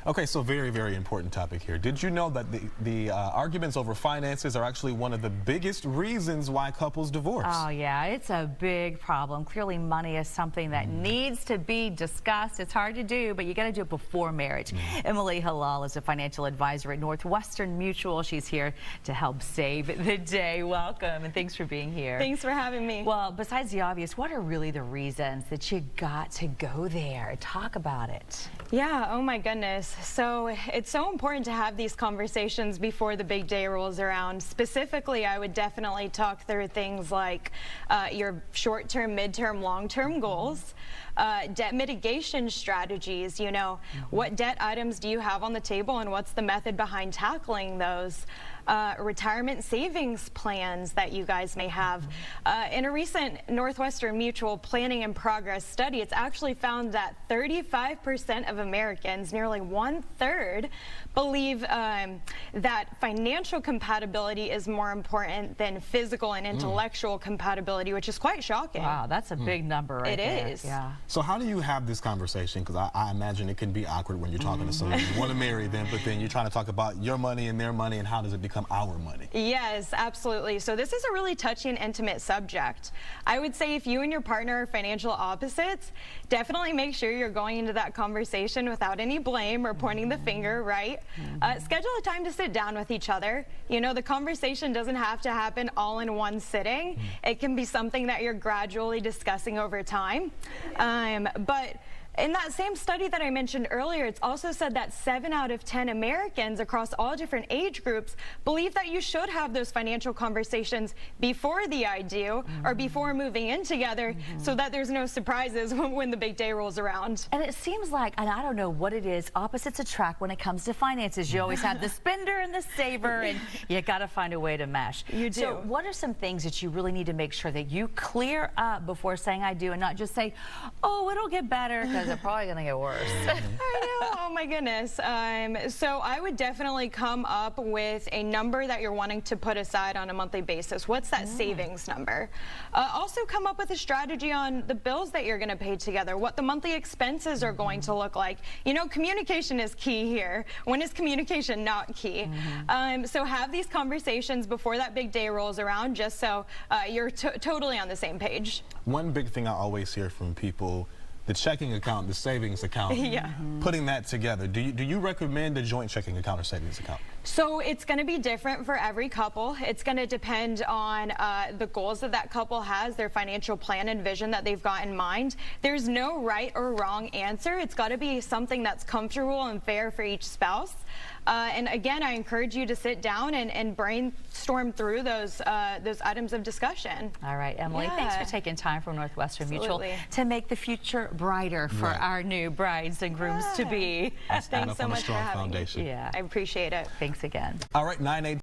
Okay, so very, very important topic here. Did you know that the arguments over finances are actually one of the biggest reasons why couples divorce? Oh yeah, it's a big problem. Clearly money is something that needs to be discussed. It's hard to do, but you got to do it before marriage. Emily Halal is a financial advisor at Northwestern Mutual. She's here to help save the day. Welcome, and thanks for being here. Thanks for having me. Well, besides the obvious, what are really the reasons that you got to go there? Talk about it. Yeah, oh my goodness. So it's so important to have these conversations before the big day rolls around. Specifically, I would definitely talk through things like your short-term, mid-term, long-term goals, debt mitigation strategies, you know, what debt items do you have on the table and what's the method behind tackling those, retirement savings plans that you guys may have. In a recent Northwestern Mutual Planning and Progress study, it's actually found that 35% of Americans, nearly 1/3, believe that financial compatibility is more important than physical and intellectual compatibility, which is quite shocking. Wow, that's a big number right there. It is. Yeah. So how do you have this conversation? Because I imagine it can be awkward when you're talking to someone you want to marry them, but then you're trying to talk about your money and their money and how does it become our money? Yes, absolutely. So this is a really touchy and intimate subject. I would say if you and your partner are financial opposites, definitely make sure you're going into that conversation without any blame or pointing the finger, right? Schedule a time to sit down with each other. You know, the conversation doesn't have to happen all in one sitting. It can be something that you're gradually discussing over time. But in that same study that I mentioned earlier, it's also said that 7 out of 10 Americans across all different age groups believe that you should have those financial conversations before the I do or before moving in together so that there's no surprises when the big day rolls around. And it seems like, and I don't know what it is, opposites attract when it comes to finances. You always have the spender and the saver, and you got to find a way to mesh. You do. So what are some things that you really need to make sure that you clear up before saying I do and not just say, oh, it'll get better, because they're probably going to get worse. I know. Oh my goodness. So I would definitely come up with a number that you're wanting to put aside on a monthly basis. What's that savings number? Also come up with a strategy on the bills that you're going to pay together, what the monthly expenses are going to look like. You know, communication is key here. When is communication not key? So have these conversations before that big day rolls around, just so you're totally on the same page. One big thing I always hear from people, the checking account, the savings account, putting that together. Do you recommend a joint checking account or savings account? So it's going to be different for every couple. It's going to depend on the goals that that couple has, their financial plan and vision that they've got in mind. There's no right or wrong answer. It's got to be something that's comfortable and fair for each spouse. And again, I encourage you to sit down and brainstorm through those items of discussion. All right, Emily, thanks for taking time from Northwestern Mutual to make the future brighter for our new brides and grooms to be. Thanks so much for having me. Yeah, I appreciate it. Thanks again. All right, 9/8.